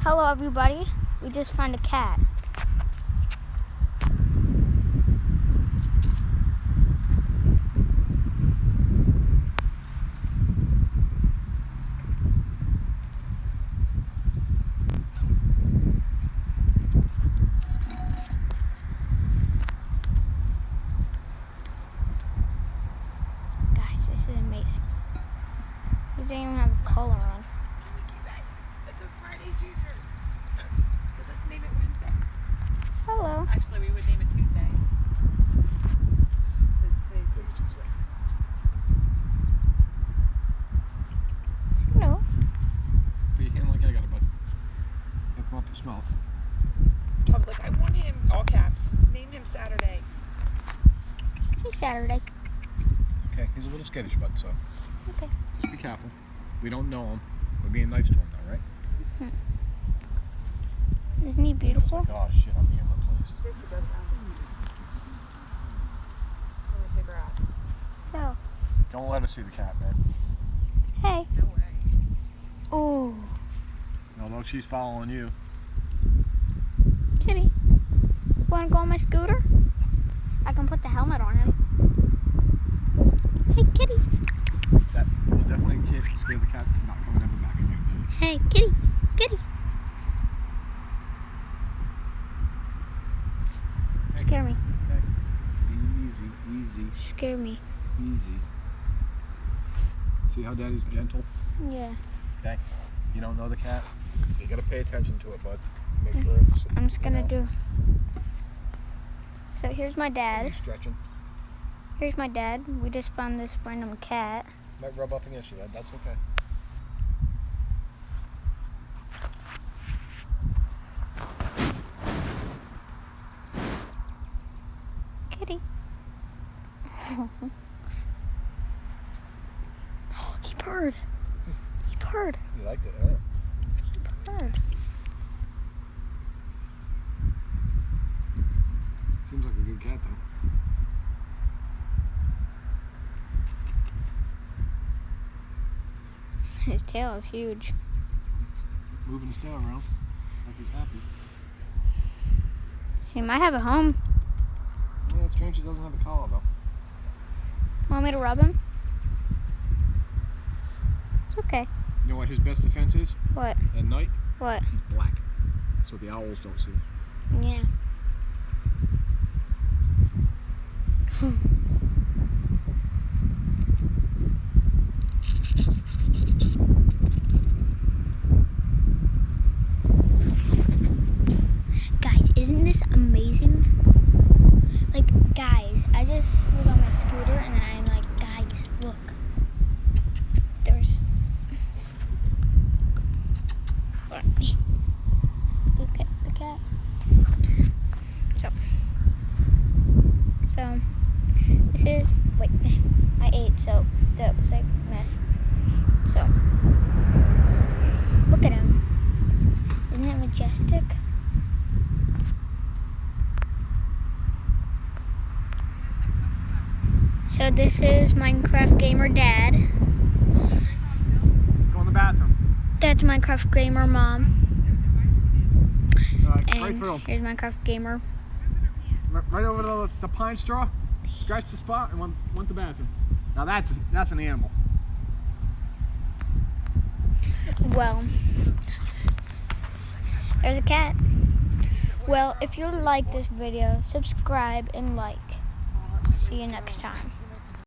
Hello everybody, we just found a cat. Guys, this is amazing. He doesn't even have a collar on. It's a Friday Junior. So let's name it Wednesday. Hello. Actually, we would name it Tuesday. Because today's Tuesday. Hello. Put your hand like I got it, bud. He'll come up and smell it. Tom's like, I want him, all caps. Name him Saturday. Hey, Saturday. Okay, he's a little skittish, bud, so Okay. just be careful. We don't know him. We're being nice to him though, right? Isn't he beautiful? It's like, oh shit, I'm being replaced. Oh. Don't let us see the cat, man. Hey. No way. Oh. Although she's following you. Kitty. Want to go on my scooter? I can put the helmet on him. Hey, kitty. That will definitely scare the cat to not coming ever back again. Hey, kitty. Kitty. Hey. Scare me. Hey. Easy, easy, Scare me. easy. See how daddy's gentle? Yeah. Okay? You don't know the cat? You gotta pay attention to it, bud. Make sure it's... I'm just gonna you know, do. So here's my be dad. stretching. Here's my dad. We just found this random cat. Might rub up against you, that's okay. Kitty. Oh, he purred. He purred. You liked it, huh? He purred. Seems like a good cat, though. His tail is huge. Moving his tail around like he's happy. He might have a home. Yeah, it's strange he doesn't have a collar, though. Want me to rub him? It's okay. You know what his best defense is? What? At night? What? He's black. So the owls don't see him. Yeah. Guys, isn't this amazing? Like, guys, I just was on my scooter and then I'm like, guys, look. There's... Look at the cat. So, this is, wait, I ate, so that was like a mess. So, look at him. Isn't it majestic? So this is Minecraft Gamer Dad. Go in the bathroom. That's Minecraft Gamer Mom. Right And through him. here's Minecraft Gamer. Right over the pine straw. Scratch the spot and went the bathroom. Now that's an animal. Well, there's a cat. Well, if you like this video, subscribe and like. See you next time.